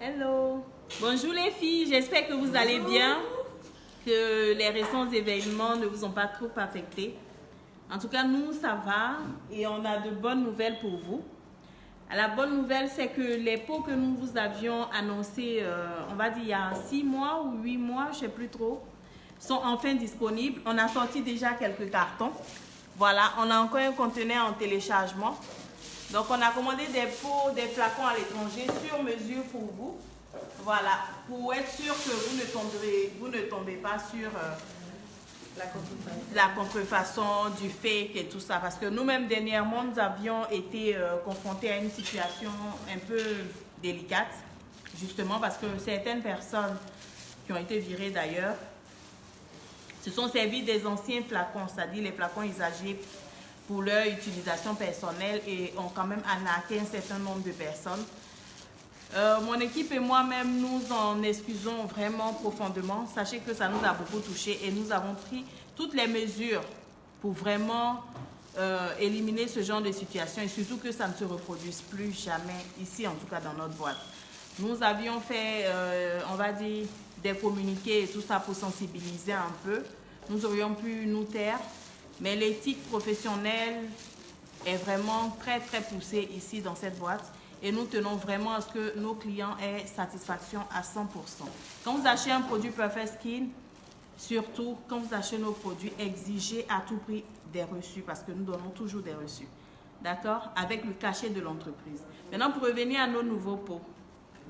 Hello. Bonjour les filles, j'espère que vous allez bien, que les récents événements ne vous ont pas trop affectés. En tout cas, nous, ça va et on a de bonnes nouvelles pour vous. La bonne nouvelle, c'est que les pots que nous vous avions annoncés, on va dire il y a 6 mois ou 8 mois, je ne sais plus trop, sont enfin disponibles. On a sorti déjà quelques cartons. Voilà, on a encore un conteneur en téléchargement. Donc, on a commandé des pots, des flacons à l'étranger sur mesure pour vous. Voilà, pour être sûr que vous ne tombez pas sur la contrefaçon, du fake et tout ça. Parce que nous-mêmes, dernièrement, nous avions été confrontés à une situation un peu délicate. Justement, parce que certaines personnes qui ont été virées d'ailleurs se sont servis des anciens flacons, c'est-à-dire les flacons usagés pour leur utilisation personnelle et ont quand même arnaqué un certain nombre de personnes. Mon équipe et moi-même, nous en excusons vraiment profondément. Sachez que ça nous a beaucoup touché et nous avons pris toutes les mesures pour vraiment éliminer ce genre de situation et surtout que ça ne se reproduise plus jamais ici, en tout cas dans notre boîte. Nous avions fait, on va dire, des communiqués et tout ça pour sensibiliser un peu. Nous aurions pu nous taire, mais l'éthique professionnelle est vraiment très très poussée ici dans cette boîte. Et nous tenons vraiment à ce que nos clients aient satisfaction à 100%. Quand vous achetez un produit Perfect Skin, surtout quand vous achetez nos produits, exigez à tout prix des reçus parce que nous donnons toujours des reçus. D'accord? Avec le cachet de l'entreprise. Maintenant, pour revenir à nos nouveaux pots.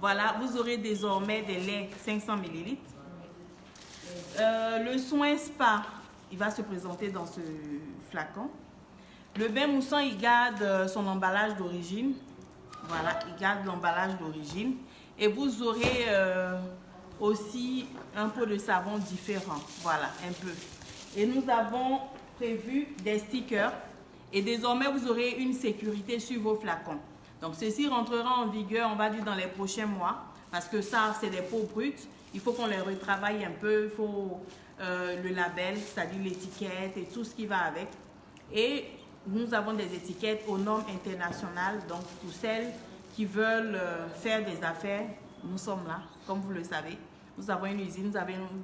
Voilà, vous aurez désormais des laits 500 ml. Le soin spa, il va se présenter dans ce flacon. Le bain moussant, il garde son emballage d'origine. Voilà, il garde l'emballage d'origine. Et vous aurez aussi un pot de savon différent. Voilà, un peu. Et nous avons prévu des stickers. Et désormais, vous aurez une sécurité sur vos flacons. Donc, ceci rentrera en vigueur, on va dire, dans les prochains mois. Parce que ça, c'est des pots bruts. Il faut qu'on les retravaille un peu. Il faut le label, c'est-à-dire l'étiquette et tout ce qui va avec. Et nous avons des étiquettes aux normes internationales. Donc, pour celles qui veulent faire des affaires, nous sommes là, comme vous le savez. Nous avons une usine, nous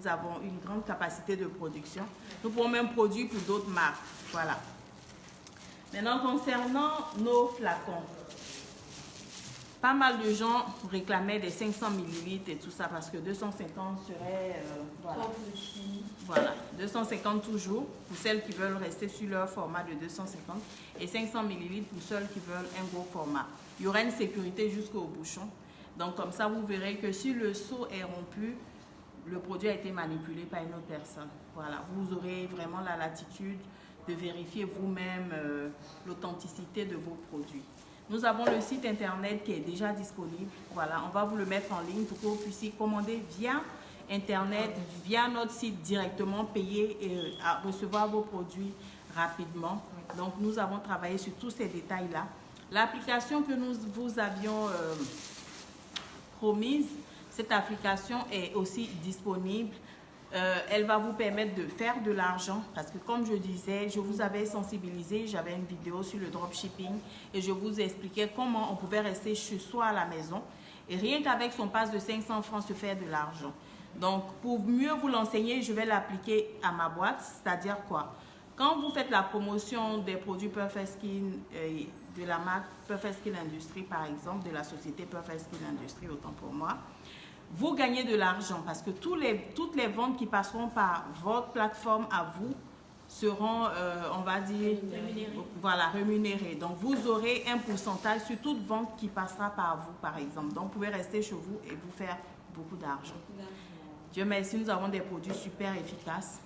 avons une grande capacité de production. Nous pouvons même produire pour d'autres marques. Voilà. Maintenant, concernant nos flacons, pas mal de gens réclamaient des 500 ml et tout ça parce que 250 serait... voilà, 250 toujours pour celles qui veulent rester sur leur format de 250 et 500 ml pour celles qui veulent un gros format. Il y aura une sécurité jusqu'au bouchon. Donc comme ça, vous verrez que si le seau est rompu, le produit a été manipulé par une autre personne. Voilà, vous aurez vraiment la latitude de vérifier vous-même l'authenticité de vos produits. Nous avons le site internet qui est déjà disponible. Voilà, on va vous le mettre en ligne pour que vous puissiez commander via internet, via notre site directement, payer et recevoir vos produits rapidement. Donc, nous avons travaillé sur tous ces détails-là. L'application que nous vous avions promise, cette application est aussi disponible. Elle va vous permettre de faire de l'argent parce que comme je disais, je vous avais sensibilisé, j'avais une vidéo sur le dropshipping et je vous expliquais comment on pouvait rester chez soi à la maison et rien qu'avec son pass de 500 francs se faire de l'argent. Donc pour mieux vous l'enseigner, je vais l'appliquer à ma boîte, c'est-à-dire quoi? Quand vous faites la promotion des produits Perfect Skin de la marque Perfect Skin Industry par exemple, de la société Perfect Skin Industry, autant pour moi, vous gagnez de l'argent parce que toutes les ventes qui passeront par votre plateforme à vous seront, on va dire, voilà, rémunérées. Donc, vous aurez un pourcentage sur toute vente qui passera par vous, par exemple. Donc, vous pouvez rester chez vous et vous faire beaucoup d'argent. Dieu merci, nous avons des produits super efficaces.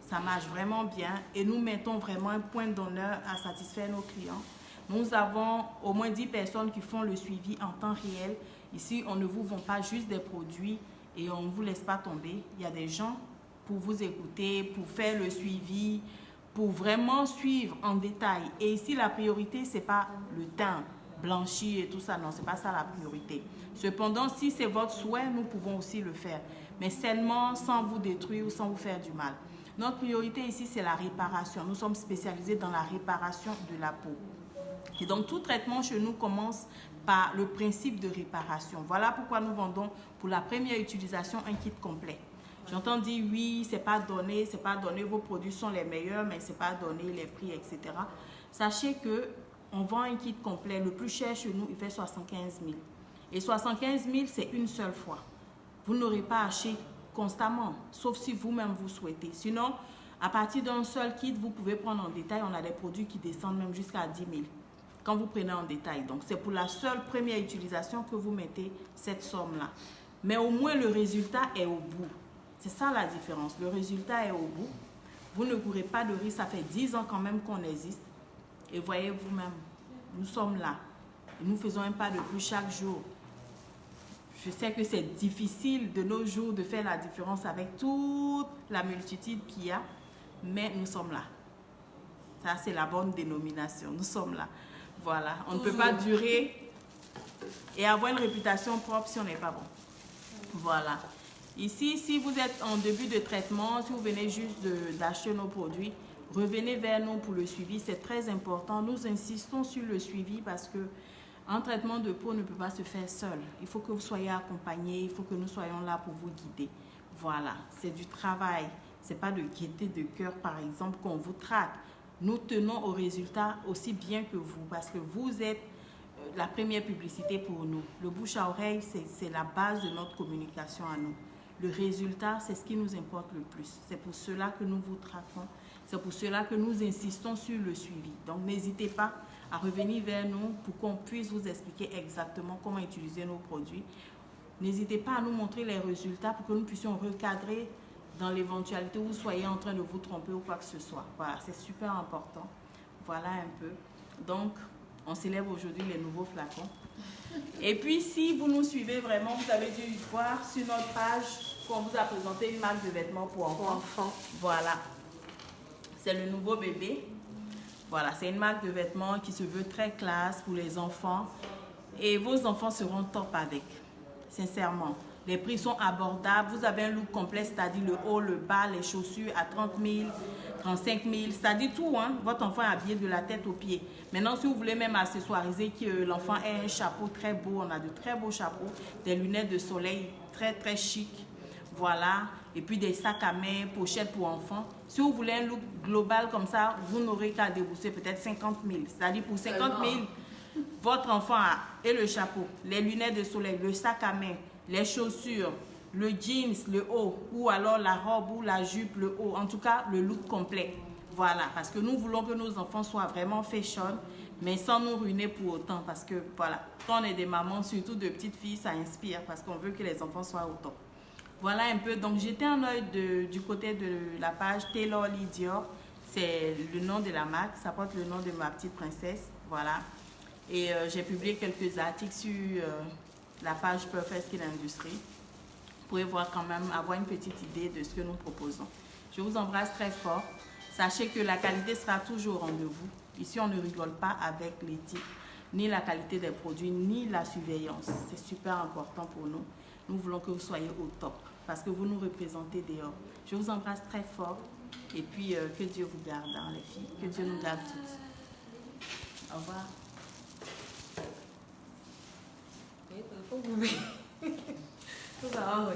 Ça marche vraiment bien et nous mettons vraiment un point d'honneur à satisfaire nos clients. Nous avons au moins 10 personnes qui font le suivi en temps réel. Ici, on ne vous vend pas juste des produits et on ne vous laisse pas tomber. Il y a des gens pour vous écouter, pour faire le suivi, pour vraiment suivre en détail. Et ici, la priorité, ce n'est pas le teint blanchi et tout ça. Non, ce n'est pas ça la priorité. Cependant, si c'est votre souhait, nous pouvons aussi le faire. Mais seulement sans vous détruire ou sans vous faire du mal. Notre priorité ici, c'est la réparation. Nous sommes spécialisés dans la réparation de la peau. Et donc, tout traitement chez nous commence par le principe de réparation. Voilà pourquoi nous vendons pour la première utilisation un kit complet. J'entends dire oui, c'est pas donné, vos produits sont les meilleurs, mais c'est pas donné, les prix, etc. Sachez que on vend un kit complet. Le plus cher chez nous, il fait 75 000. Et 75 000, c'est une seule fois. Vous n'aurez pas acheté constamment, sauf si vous-même vous souhaitez. Sinon, à partir d'un seul kit, vous pouvez prendre en détail. On a des produits qui descendent même jusqu'à 10 000 quand vous prenez en détail. Donc, c'est pour la seule première utilisation que vous mettez cette somme-là. Mais au moins, le résultat est au bout. C'est ça la différence. Le résultat est au bout. Vous ne courez pas de risque. Ça fait 10 ans quand même qu'on existe. Et voyez vous-même, nous sommes là. Et nous faisons un pas de plus chaque jour. Je sais que c'est difficile de nos jours de faire la différence avec toute la multitude qu'il y a, mais nous sommes là. Ça, c'est la bonne dénomination. Nous sommes là. Voilà. On ne peut pas durer et avoir une réputation propre si on n'est pas bon. Voilà. Ici, si vous êtes en début de traitement, si vous venez juste d'acheter nos produits, revenez vers nous pour le suivi. C'est très important. Nous insistons sur le suivi parce que un traitement de peau ne peut pas se faire seul. Il faut que vous soyez accompagné, il faut que nous soyons là pour vous guider. Voilà, c'est du travail. Ce n'est pas de gaieté de cœur, par exemple, qu'on vous traque. Nous tenons au résultat aussi bien que vous parce que vous êtes la première publicité pour nous. Le bouche à oreille, c'est la base de notre communication à nous. Le résultat, c'est ce qui nous importe le plus. C'est pour cela que nous vous traquons. C'est pour cela que nous insistons sur le suivi. Donc, n'hésitez pas à revenir vers nous pour qu'on puisse vous expliquer exactement comment utiliser nos produits. N'hésitez pas à nous montrer les résultats pour que nous puissions recadrer dans l'éventualité où vous soyez en train de vous tromper ou quoi que ce soit. Voilà, c'est super important. Voilà un peu. Donc, on célèbre aujourd'hui les nouveaux flacons. Et puis, si vous nous suivez vraiment, vous avez dû voir sur notre page qu'on vous a présenté une marque de vêtements pour enfants. Voilà. C'est le nouveau bébé. Voilà, c'est une marque de vêtements qui se veut très classe pour les enfants. Et vos enfants seront top avec. Sincèrement. Les prix sont abordables. Vous avez un look complet, c'est-à-dire le haut, le bas, les chaussures à 30 000, 35 000. C'est-à-dire tout, hein. Votre enfant est habillé de la tête aux pieds. Maintenant, si vous voulez même accessoiriser que l'enfant ait un chapeau très beau, on a de très beaux chapeaux, des lunettes de soleil très, très chic. Voilà. Et puis des sacs à main, pochettes pour enfants. Si vous voulez un look global comme ça, vous n'aurez qu'à débourser peut-être 50 000. C'est-à-dire pour 50 000, votre enfant a et le chapeau, les lunettes de soleil, le sac à main, les chaussures, le jeans, le haut, ou alors la robe ou la jupe, le haut. En tout cas, le look complet. Voilà, parce que nous voulons que nos enfants soient vraiment fashion, mais sans nous ruiner pour autant. Parce que, voilà, quand on est des mamans, surtout de petites filles, ça inspire parce qu'on veut que les enfants soient au top. Voilà un peu. Donc, j'étais un œil du côté de la page Taylor Lee Dior. C'est le nom de la marque. Ça porte le nom de ma petite princesse. Voilà. Et j'ai publié quelques articles sur la page Perfect Skin Industry. Vous pouvez voir quand même, avoir une petite idée de ce que nous proposons. Je vous embrasse très fort. Sachez que la qualité sera toujours au rendez-vous. Ici, on ne rigole pas avec l'éthique, ni la qualité des produits, ni la surveillance. C'est super important pour nous. Nous voulons que vous soyez au top parce que vous nous représentez dehors. Je vous embrasse très fort et puis que Dieu vous garde, hein, les filles. Que Dieu nous garde toutes. Au revoir. Faut ça va,